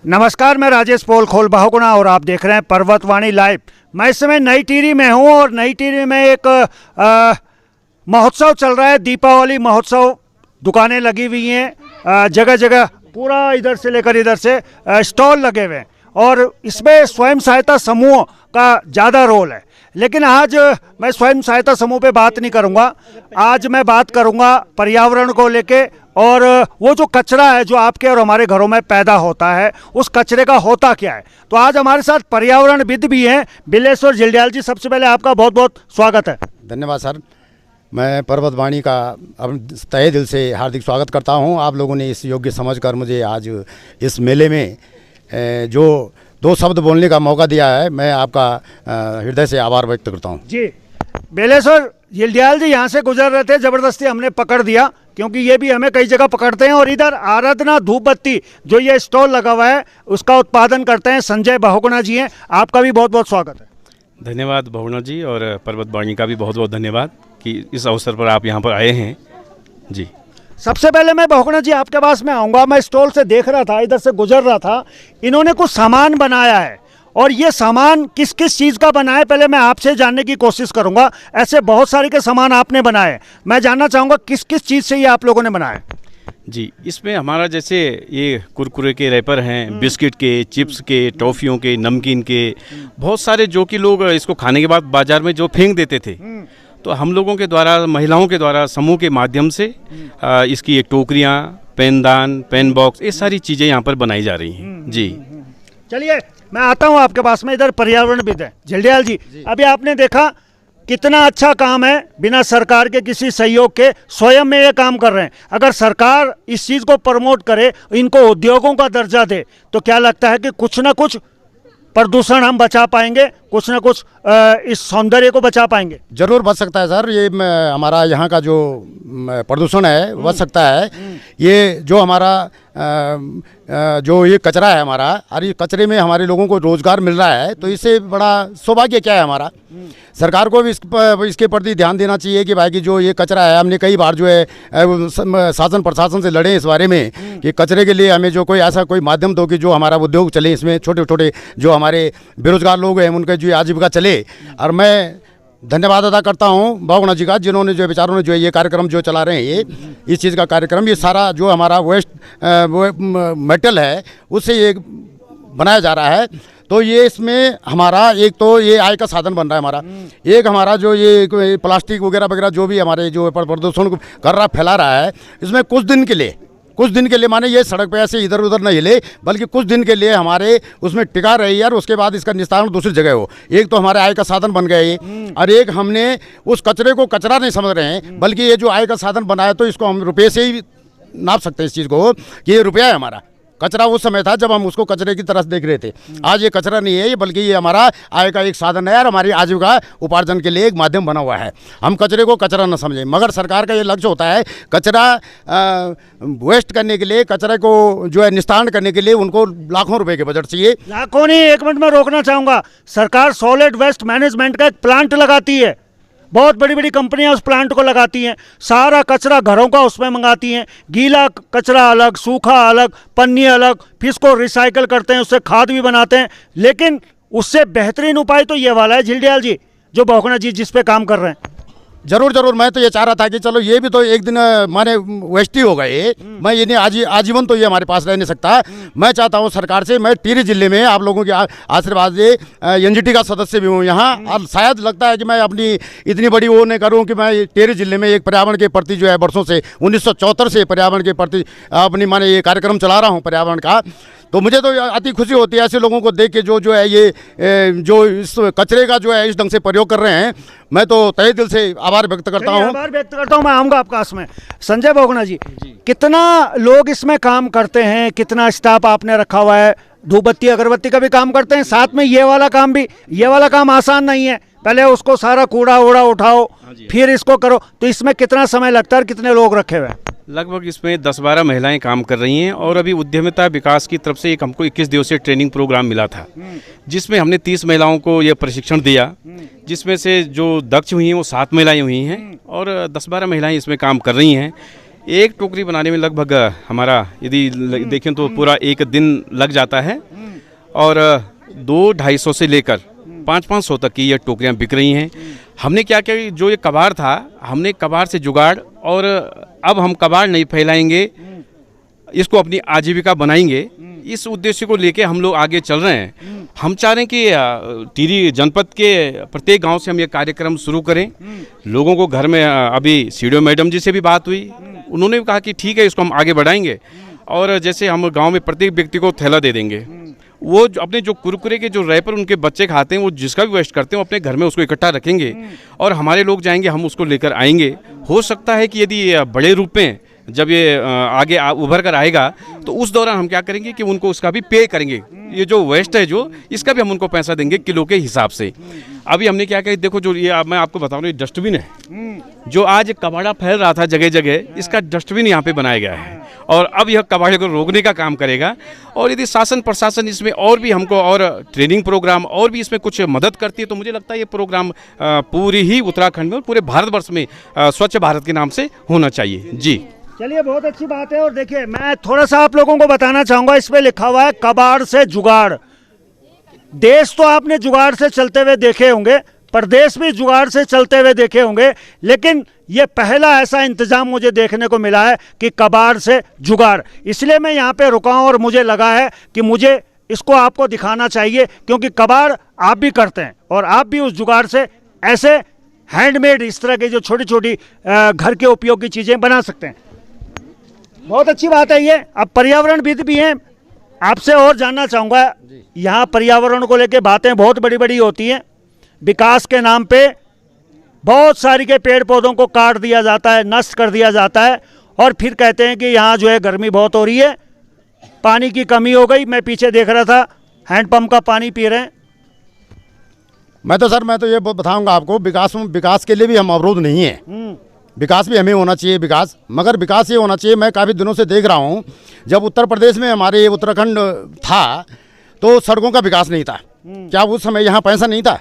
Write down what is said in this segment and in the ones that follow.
नमस्कार, मैं राजेश पोल खोल बहुगुणा और आप देख रहे हैं पर्वतवाणी लाइव। मैं इस समय नई टिहरी में हूं और नई टिहरी में एक महोत्सव चल रहा है, दीपावली महोत्सव। दुकानें लगी हुई हैं, जगह जगह पूरा इधर से लेकर इधर से स्टॉल लगे हुए हैं और इसमें स्वयं सहायता समूह का ज़्यादा रोल है। लेकिन आज मैं स्वयं सहायता समूह पे बात नहीं करूंगा, आज मैं बात करूंगा पर्यावरण को लेके। और वो जो कचरा है जो आपके और हमारे घरों में पैदा होता है, उस कचरे का होता क्या है। तो आज हमारे साथ पर्यावरणविद भी हैं बिलेश्वर जिलड्याल जी। सबसे पहले आपका बहुत बहुत स्वागत है। धन्यवाद सर। मैं पर्वतवाणी का तहे दिल से हार्दिक स्वागत करता हूं। आप लोगों ने इस योग्य समझकर मुझे आज इस मेले में जो दो शब्द बोलने का मौका दिया है, मैं आपका हृदय से आभार व्यक्त करता हूं। जी, बिलेश्वर जिलड्याल जी यहाँ से गुजर रहे थे, ज़बरदस्ती हमने पकड़ दिया क्योंकि ये भी हमें कई जगह पकड़ते हैं। और इधर आराधना धूप बत्ती जो ये स्टॉल लगा हुआ है उसका उत्पादन करते हैं संजय बहुगुणा जी हैं। आपका भी बहुत बहुत स्वागत है। धन्यवाद बहुगुणा जी, और पर्वतवाणी का भी बहुत बहुत धन्यवाद कि इस अवसर पर आप यहाँ पर आए हैं जी। सबसे पहले मैं बहुगुणा जी आपके पास में आऊँगा। मैं स्टॉल से देख रहा था, इधर से गुजर रहा था, इन्होंने कुछ सामान बनाया है और ये सामान किस किस चीज़ का बना है पहले मैं आपसे जानने की कोशिश करूंगा। ऐसे बहुत सारे के सामान आपने बनाए, मैं जानना चाहूँगा किस किस चीज़ से ये आप लोगों ने बनाए। जी, इसमें हमारा जैसे ये कुरकुरे के रैपर हैं, बिस्किट के, चिप्स के, टॉफ़ियों के, नमकीन के, बहुत सारे जो कि लोग इसको खाने के बाद बाज़ार में जो फेंक देते थे, तो हम लोगों के द्वारा, महिलाओं के द्वारा, समूह के माध्यम से इसकी एक टोकरियाँ, पेनदान, पेन बॉक्स, ये सारी चीज़ें यहाँ पर बनाई जा रही हैं जी। चलिए मैं आता हूँ आपके पास में। इधर पर्यावरणविद है जिलड्याल जी। अभी आपने देखा कितना अच्छा काम है, बिना सरकार के किसी सहयोग के स्वयं में ये काम कर रहे हैं। अगर सरकार इस चीज़ को प्रमोट करे, इनको उद्योगों का दर्जा दे, तो क्या लगता है कि कुछ ना कुछ प्रदूषण हम बचा पाएंगे, कुछ ना कुछ इस सौंदर्य को बचा पाएंगे। जरूर बच सकता है सर। ये हमारा यहाँ का जो प्रदूषण है बच सकता है। ये जो हमारा जो ये कचरा है हमारा, और ये कचरे में हमारे लोगों को रोजगार मिल रहा है, तो इससे बड़ा सौभाग्य क्या है हमारा। सरकार को भी इसके प्रति ध्यान देना चाहिए कि भाई कि जो ये कचरा है, हमने कई बार जो है शासन प्रशासन से लड़े इस बारे में कि कचरे के लिए हमें जो कोई ऐसा कोई माध्यम दो कि जो हमारा उद्योग चले, इसमें छोटे छोटे जो हमारे बेरोजगार लोग हैं उनका जो आजीविका चले। और मैं धन्यवाद अदा करता हूँ बहुगुणा जी का, जिन्होंने जो बेचारों ने जो ये कार्यक्रम जो चला रहे हैं, ये इस चीज़ का कार्यक्रम, ये सारा जो हमारा वेस्ट मेटल है उससे ये बनाया जा रहा है। तो ये इसमें हमारा एक तो ये आय का साधन बन रहा है हमारा। एक हमारा जो ये प्लास्टिक वगैरह वगैरह जो भी हमारे जो प्रदूषण कर रहा फैला रहा है, इसमें कुछ दिन के लिए माने ये सड़क पे ऐसे इधर उधर न हिले, बल्कि कुछ दिन के लिए हमारे उसमें टिका रही है और उसके बाद इसका निस्तारण दूसरी जगह हो। एक तो हमारे आय का साधन बन गया ये, और एक हमने उस कचरे को कचरा नहीं समझ रहे हैं, बल्कि ये जो आय का साधन बनाया, तो इसको हम रुपये से ही नाप सकते हैं इस चीज़ को कि ये रुपया है हमारा। कचरा उस समय था जब हम उसको कचरे की तरह देख रहे थे। आज ये कचरा नहीं है, ये बल्कि ये हमारा आय का एक साधन है और हमारी आजीविका उपार्जन के लिए एक माध्यम बना हुआ है। हम कचरे को कचरा न समझें, मगर सरकार का ये लक्ष्य होता है कचरा वेस्ट करने के लिए, कचरे को जो है निस्तारण करने के लिए उनको लाखों रुपए के बजट चाहिए। लाखों नहीं, एक मिनट में रोकना चाहूँगा। सरकार सॉलिड वेस्ट मैनेजमेंट का एक प्लांट लगाती है, बहुत बड़ी बड़ी कंपनियां उस प्लांट को लगाती हैं, सारा कचरा घरों का उसमें मंगाती हैं। गीला कचरा अलग, सूखा अलग, पन्नी अलग, फिर इसको रिसाइकल करते हैं, उससे खाद भी बनाते हैं। लेकिन उससे बेहतरीन उपाय तो ये वाला है जिलड्याल जी, जो बहुगुणा जी जिस पे काम कर रहे हैं। जरूर मैं तो ये चाह रहा था कि चलो ये भी तो एक दिन माने वेस्ट ही हो गए, मैं ये नहीं आजीवन तो ये हमारे पास रह नहीं सकता। मैं चाहता हूँ सरकार से, मैं टिहरी जिले में आप लोगों के आशीर्वाद से एनजीटी का सदस्य भी हूँ यहाँ, और शायद लगता है कि मैं अपनी इतनी बड़ी वो नहीं करूँ कि मैं टिहरी जिले में एक पर्यावरण के प्रति जो है वर्षों से 1974 से पर्यावरण के प्रति अपनी माने ये कार्यक्रम चला रहा हूँ पर्यावरण का। तो मुझे तो अति खुशी होती है ऐसे लोगों को देख के जो है ये जो इस कचरे का जो है इस ढंग से प्रयोग कर रहे हैं। मैं तो तहे दिल से आभार व्यक्त करता हूँ। आभार व्यक्त करता हूँ। मैं आऊँगा आपके पास में। संजय बहुगुणा जी, कितना लोग इसमें काम करते हैं, कितना स्टाफ आपने रखा हुआ है? धूप बत्ती अगरबत्ती का भी काम करते हैं, साथ में ये वाला काम भी। ये वाला काम आसान नहीं है, पहले उसको सारा कूड़ा वूड़ा उठाओ फिर इसको करो, तो इसमें कितना समय लगता है, कितने लोग रखे हुए हैं? लगभग इसमें 10-12 महिलाएं काम कर रही हैं। और अभी उद्यमिता विकास की तरफ से एक हमको 21 दिवसीय ट्रेनिंग प्रोग्राम मिला था, जिसमें हमने 30 महिलाओं को ये प्रशिक्षण दिया, जिसमें से जो दक्ष हुई हैं वो 7 महिलाएं हुई हैं और 10-12 महिलाएं इसमें काम कर रही हैं। एक टोकरी बनाने में लगभग हमारा यदि देखें तो पूरा एक दिन लग जाता है और 200-250 से लेकर 500-500 तक की ये टोकरियाँ बिक रही हैं। हमने क्या किया, जो ये कबाड़ था हमने कबाड़ से जुगाड़, और अब हम कबाड़ नहीं फैलाएंगे, इसको अपनी आजीविका बनाएंगे। इस उद्देश्य को लेके हम लोग आगे चल रहे हैं। हम चाह रहे हैं कि टिहरी जनपद के प्रत्येक गांव से हम ये कार्यक्रम शुरू करें। लोगों को घर में अभी सीडीओ मैडम जी से भी बात हुई, उन्होंने भी कहा कि ठीक है, इसको हम आगे बढ़ाएंगे। और जैसे हम गांव में प्रत्येक व्यक्ति को थैला दे देंगे, वो अपने जो कुरकुरे के जो रैपर उनके बच्चे खाते हैं, वो जिसका भी वेस्ट करते हैं, वो अपने घर में उसको इकट्ठा रखेंगे और हमारे लोग जाएंगे, हम उसको लेकर आएंगे। हो सकता है कि यदि बड़े रूप में जब ये आगे उभर कर आएगा तो उस दौरान हम क्या करेंगे कि उनको उसका भी पे करेंगे। ये जो वेस्ट है जो, इसका भी हम उनको पैसा देंगे किलो के हिसाब से। अभी हमने क्या किया, देखो जो ये मैं आपको बता रहा हूँ, ये डस्टबिन है जो आज कबाड़ा फैल रहा था जगह जगह, इसका डस्टबिन यहाँ पे बनाया गया है और अब यह कबाड़े को रोकने का काम करेगा। और यदि शासन प्रशासन इसमें और भी हमको और ट्रेनिंग प्रोग्राम और भी इसमें कुछ मदद करती है तो मुझे लगता है ये प्रोग्राम पूरी ही उत्तराखंड में और पूरे भारतवर्ष में स्वच्छ भारत के नाम से होना चाहिए। जी चलिए, बहुत अच्छी बात है। और देखिए, मैं थोड़ा सा आप लोगों को बताना चाहूँगा, इस पे लिखा हुआ है कबाड़ से जुगाड़। देश तो आपने जुगाड़ से चलते हुए देखे होंगे, प्रदेश भी जुगाड़ से चलते हुए देखे होंगे, लेकिन ये पहला ऐसा इंतजाम मुझे देखने को मिला है कि कबाड़ से जुगाड़। इसलिए मैं यहाँ पे रुका हूँ और मुझे लगा है कि मुझे इसको आपको दिखाना चाहिए, क्योंकि कबाड़ आप भी करते हैं और आप भी उस जुगाड़ से ऐसे हैंडमेड इस तरह की जो छोटी छोटी घर के उपयोग की चीज़ें बना सकते हैं। बहुत अच्छी बात है ये। अब पर्यावरणविद भी हैं, आपसे और जानना चाहूँगा, यहाँ पर्यावरण को लेके बातें बहुत बड़ी बड़ी होती हैं। विकास के नाम पे बहुत सारी के पेड़ पौधों को काट दिया जाता है, नष्ट कर दिया जाता है और फिर कहते हैं कि यहाँ जो है गर्मी बहुत हो रही है, पानी की कमी हो गई। मैं पीछे देख रहा था, हैंडपंप का पानी पी रहे हैं। मैं तो ये बताऊंगा आपको, विकास के लिए भी हम अवरोध नहीं है। विकास भी हमें होना चाहिए विकास, मगर विकास ये होना चाहिए, मैं काफ़ी दिनों से देख रहा हूँ, जब उत्तर प्रदेश में हमारे उत्तराखंड था तो सड़कों का विकास नहीं था। क्या उस समय यहाँ पैसा नहीं था?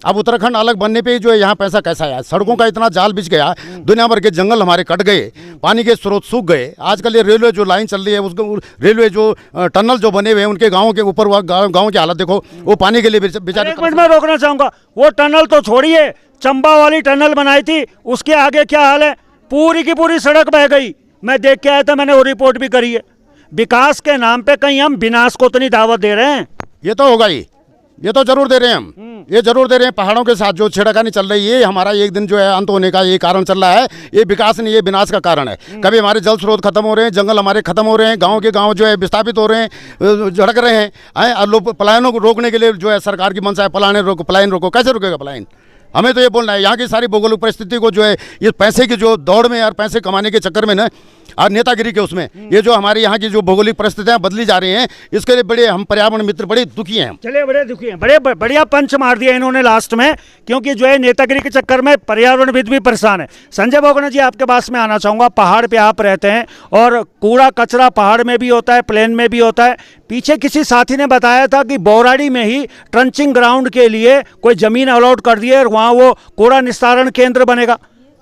अब उत्तराखंड अलग बनने पे जो है यहाँ पैसा कैसा आया? सड़कों का इतना जाल बिछ गया, दुनिया भर के जंगल हमारे कट गए, पानी के स्रोत सूख गए। आजकल ये रेलवे जो लाइन चल रही है, उसको रेलवे जो टनल जो बने हुए हैं उनके गाँव के ऊपर, गाँव की हालत देखो, वो पानी के लिए बेचारे। एक मिनट में रोकना चाहूँगा, वो टनल तो छोड़िए, चंबा वाली टनल बनाई थी, उसके आगे क्या हाल है? पूरी की पूरी सड़क बह गई। मैं देख के आया था, मैंने वो रिपोर्ट भी करी है। विकास के नाम पे कहीं हम विनाश को तो नहीं दावत दे रहे हैं? ये तो होगा ही, ये तो जरूर दे रहे हैं हम, ये जरूर दे रहे हैं। पहाड़ों के साथ जो छेड़खानी चल रही है, ये हमारा एक दिन जो है अंत होने का ये कारण चल रहा है। ये विकास नहीं, ये विनाश का कारण है। कभी हमारे जल स्रोत खत्म हो रहे हैं, जंगल हमारे खत्म हो रहे हैं, गाँव के गाँव जो है विस्थापित हो रहे हैं, झड़क रहे हैं। और लोग पलायनों को रोकने के लिए जो है सरकार की मंशा है, पलायन रोको। कैसे रुकेगा पलायन? हमें तो ये बोलना है, यहाँ की सारी भौगोलिक परिस्थिति को जो है, ये पैसे की जो दौड़ में और पैसे कमाने के चक्कर में ना, और नेतागिरी के उसमें, ये जो हमारे यहाँ की जो भौगोलिक परिस्थितियाँ बदली जा रही हैं, इसके लिए बड़े हम पर्यावरण मित्र बड़े दुखी हैं। चलिए, बड़े दुखी हैं। बड़े बढ़िया पंच मार दिया इन्होंने लास्ट में, क्योंकि जो है नेतागिरी के चक्कर में पर्यावरणविद भी परेशान है। संजय बोगना जी, आपके पास में आना चाहूँगा। पहाड़ पे आप रहते हैं और कूड़ा कचरा पहाड़ में भी होता है, प्लेन में भी होता है। पीछे किसी साथी ने बताया था कि बौराड़ी में ही ट्रंचिंग ग्राउंड के लिए कोई ज़मीन अलॉट कर दी है और वहाँ वो कूड़ा निस्तारण केंद्र बनेगा।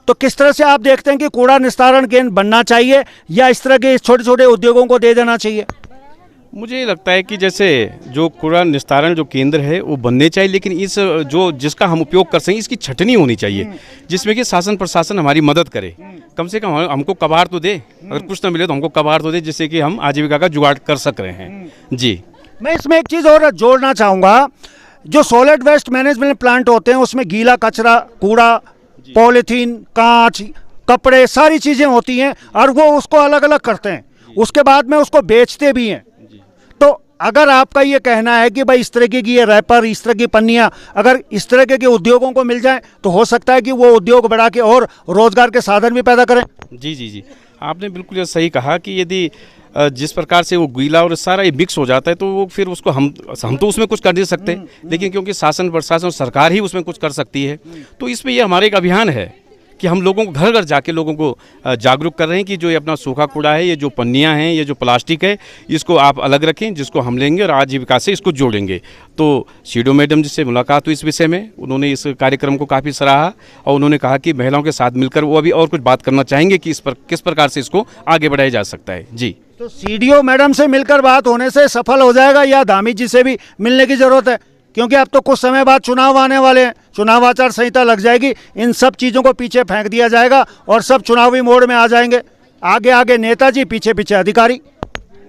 तो किस तरह से आप देखते हैं कि कूड़ा निस्तारण केंद्र बनना चाहिए या इस तरह के छोटे छोटे उद्योगों को दे देना चाहिए? मुझे लगता है कि जैसे जो कूड़ा निस्तारण जो केंद्र है वो बनने चाहिए, लेकिन इस जो जिसका हम उपयोग कर सकें, इसकी छटनी होनी चाहिए, जिसमें कि शासन प्रशासन हमारी मदद करे। कम से कम हमको कबाड़ तो दे, अगर कुछ ना मिले तो हमको कबाड़ तो दे, जिससे कि हम आजीविका का जुगाड़ कर सक रहे हैं। जी, मैं इसमें एक चीज़ और जोड़ना चाहूँगा। जो सॉलिड वेस्ट मैनेजमेंट प्लांट होते हैं, उसमें गीला कचरा, कूड़ा, पॉलीथीन, कांच, कपड़े, सारी चीज़ें होती हैं और वो उसको अलग अलग करते हैं, उसके बाद में उसको बेचते भी हैं। तो अगर आपका ये कहना है कि भाई इस तरीके की ये रैपर, इस तरह की पन्नियाँ अगर इस तरह के उद्योगों को मिल जाएं तो हो सकता है कि वो उद्योग बढ़ा के और रोजगार के साधन भी पैदा करें। जी जी जी, आपने बिल्कुल ये सही कहा कि यदि जिस प्रकार से वो गीला और सारा ये मिक्स हो जाता है तो वो फिर उसको हम तो उसमें कुछ कर नहीं सकते, लेकिन क्योंकि शासन प्रशासन सरकार ही उसमें कुछ कर सकती है, तो इसमें ये हमारे एक अभियान है कि हम लोगों को घर घर जाके लोगों को जागरूक कर रहे हैं कि जो ये अपना सूखा कूड़ा है, ये जो पन्नियाँ हैं, ये जो प्लास्टिक है, इसको आप अलग रखें, जिसको हम लेंगे और आजीविका से इसको जोड़ेंगे। तो सीडो मैडम जी से मुलाकात हुई इस विषय में, उन्होंने इस कार्यक्रम को काफ़ी सराहा और उन्होंने कहा कि महिलाओं के साथ मिलकर वो अभी और कुछ बात करना चाहेंगे कि इस पर किस प्रकार से इसको आगे बढ़ाया जा सकता है। जी, तो सीडीओ मैडम से मिलकर बात होने से सफल हो जाएगा या धामी जी से भी मिलने की जरूरत है? क्योंकि अब तो कुछ समय बाद चुनाव आने वाले हैं, चुनाव आचार संहिता लग जाएगी, इन सब चीज़ों को पीछे फेंक दिया जाएगा और सब चुनावी मोड में आ जाएंगे, आगे आगे नेताजी, पीछे पीछे अधिकारी।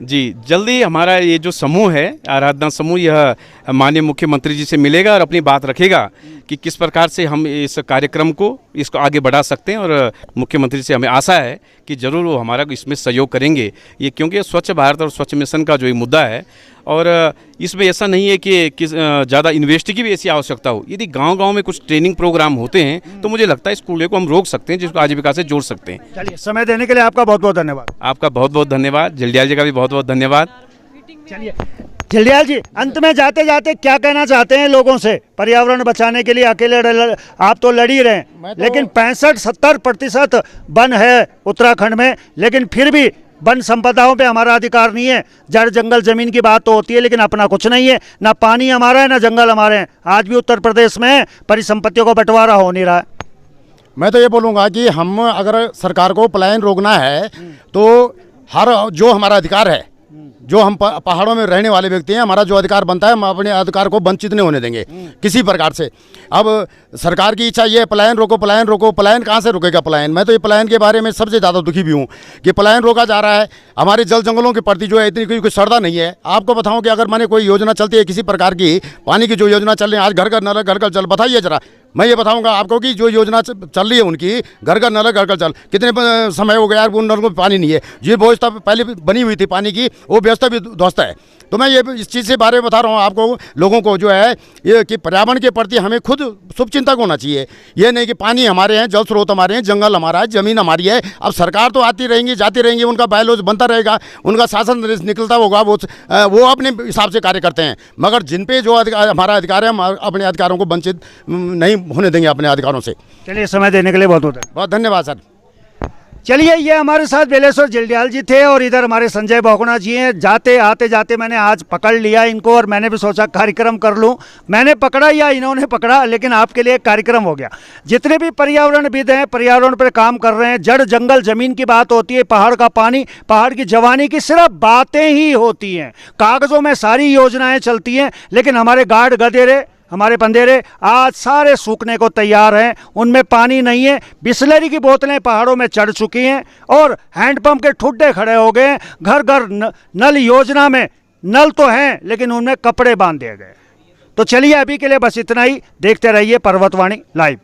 जी, जल्दी हमारा ये जो समूह है, आराधना समूह, यह माननीय मुख्यमंत्री जी से मिलेगा और अपनी बात रखेगा कि किस प्रकार से हम इस कार्यक्रम को इसको आगे बढ़ा सकते हैं। और मुख्यमंत्री से हमें आशा है कि ज़रूर वो हमारा इसमें सहयोग करेंगे। ये क्योंकि स्वच्छ भारत और स्वच्छ मिशन का जो ये मुद्दा है, और इसमें ऐसा नहीं है कि ज़्यादा इन्वेस्ट की भी ऐसी आवश्यकता हो। यदि गांव-गांव में कुछ ट्रेनिंग प्रोग्राम होते हैं तो मुझे लगता है इस कूड़े को हम रोक सकते हैं, जिसको आजीविका से जोड़ सकते हैं। चलिए, समय देने के लिए आपका बहुत बहुत धन्यवाद। आपका बहुत बहुत धन्यवाद। जल्डियाल जी का भी बहुत बहुत धन्यवाद। चलिए जल्डियाल जी, अंत में जाते जाते क्या कहना चाहते हैं लोगों से? पर्यावरण बचाने के लिए अकेले आप तो लड़ ही रहे हैं, लेकिन 65-70% वन है उत्तराखंड में, लेकिन फिर भी वन संपदाओं पे हमारा अधिकार नहीं है। जड़ जंगल जमीन की बात तो होती है, लेकिन अपना कुछ नहीं है, ना पानी हमारा है ना जंगल हमारे हैं। आज भी उत्तर प्रदेश में परिसंपत्तियों का बंटवारा हो नहीं रहा है। मैं तो ये बोलूँगा कि हम अगर सरकार को पलायन रोकना है तो हर जो हमारा अधिकार है, जो हम पहाड़ों में रहने वाले व्यक्ति हैं, हमारा जो अधिकार बनता है, हम अपने अधिकार को वंचित नहीं होने देंगे किसी प्रकार से। अब सरकार की इच्छा ये है पलायन रोको, पलायन रोको। पलायन कहाँ से रुकेगा पलायन? मैं तो ये पलायन के बारे में सबसे ज़्यादा दुखी भी हूँ कि पलायन रोका जा रहा है। हमारे जल जंगलों के प्रति जो है इतनी कोई श्रद्धा नहीं है। आपको बताऊँ कि अगर मैंने कोई योजना चलती है किसी प्रकार की, पानी की जो योजना चल रही है, आज घर घर नल घर घर जल, बताइए जरा। मैं ये बताऊंगा आपको कि जो योजना चल रही है उनकी, घर घर नल घर घर जल, कितने समय हो गया यार उन नलों में पानी नहीं है। ये व्यवस्था पहले बनी हुई थी पानी की, वो व्यवस्था भी ध्वस्त है। तो मैं ये इस चीज़ के बारे में बता रहा हूँ आपको, लोगों को जो है ये कि पर्यावरण के प्रति हमें खुद शुभचिंतक होना चाहिए। ये नहीं कि पानी हमारे हैं, जल स्रोत हमारे हैं, जंगल हमारा है, ज़मीन हमारी है। अब सरकार तो आती रहेंगी, जाती रहेंगी, उनका बायलॉज बनता रहेगा, उनका शासन निकलता होगा, वो अपने हिसाब से कार्य करते हैं। मगर जिन पे जो हमारा अधिकार है, हम अपने अधिकारों को वंचित नहीं होने देंगे अपने अधिकारों से। चलिए, समय देने के लिए बहुत बहुत धन्यवाद सर। चलिए, ये हमारे साथ बेलेश्वर जल्डियाल जी थे और इधर हमारे संजय बहुगुणा जी हैं। जाते आते जाते मैंने आज पकड़ लिया इनको और मैंने भी सोचा कार्यक्रम कर लूं। मैंने पकड़ा या इन्होंने पकड़ा, लेकिन आपके लिए एक कार्यक्रम हो गया। जितने भी पर्यावरणविद हैं, पर्यावरण पर काम कर रहे हैं, जड़ जंगल जमीन की बात होती है, पहाड़ का पानी, पहाड़ की जवानी की सिर्फ बातें ही होती हैं। कागज़ों में सारी योजनाएं चलती हैं, लेकिन हमारे गाढ़ गधेरे, हमारे बंदेरे आज सारे सूखने को तैयार हैं। उनमें पानी नहीं है। बिस्लरी की बोतलें पहाड़ों में चढ़ चुकी हैं और हैंडपंप के ठुड्डे खड़े हो गए हैं। घर घर नल योजना में नल तो हैं, लेकिन उनमें कपड़े बांध दिए गए। तो चलिए, अभी के लिए बस इतना ही। देखते रहिए पर्वतवाणी लाइव।